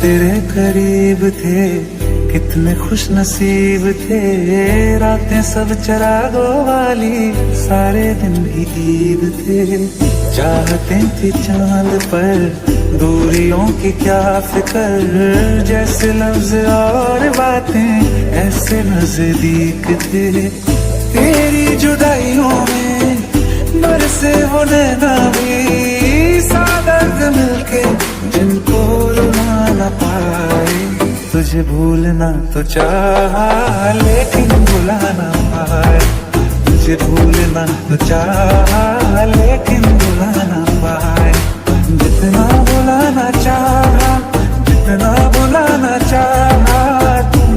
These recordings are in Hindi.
तेरे करीब थे कितने खुश नसीब थे, रातें सब चरागों वाली सारे दिन भी ईद थे। चाहते थे चांद पर दूरियों की क्या फिक्र, जैसे लफ्ज और बातें ऐसे नजदीक थे। तेरी जुदाइयों में बरसे वो नैना भी सादर्द मिलके जिनको रुला न पाए। तुझे भूलना तो चाहा लेकिन भुला ना पाए, तुझे भूलना तो चाहा लेकिन भुला ना पाए। जितना भुलाना चाहा, जितना भुलाना चाहा, तुम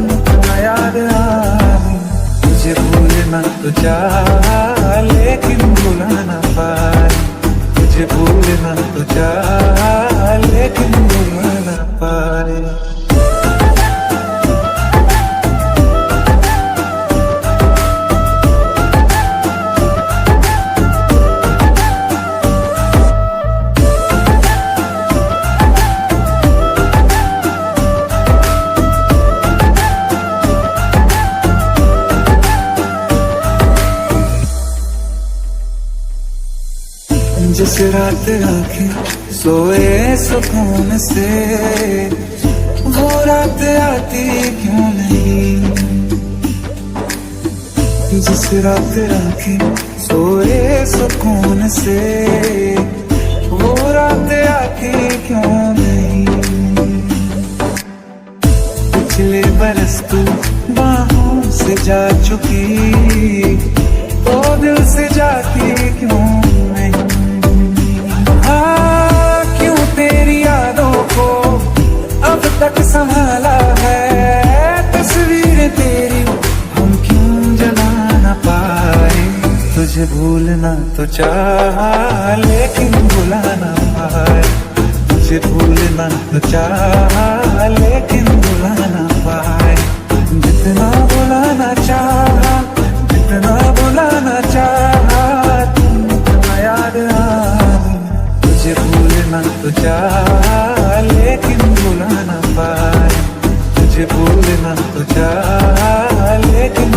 याद आई। तुझे भूलना तो चाहा लेकिन भुला ना पाए, तुझे भूलना तो चाहा लेकिन भुला ना पाए। जिस रात आंखें सोए सुकून से, वो रात आती क्यों नहीं। जिस रात आंखें सोए सुकून से, वो रात आती क्यों नहीं। पिछले बरस तू बाहों से जा चुकी, तो दिल से जाती क्यों नहीं। क्यों तेरी यादों को अब तक संभाला है, तस्वीर तेरी हम क्यों जला न पाए। तुझे भूलना तो चाहा लेकिन भुला ना पाए, तुझे भूलना तो चाहा लेकिन भुला ना पाए। जितना भुलाना चाहा, जितना भुलाना चाहा, तुम याद आई। तुझे भूलना तो चाहा लेकिन भुला ना पाए, तुझे भूलना तो चाहा लेकिन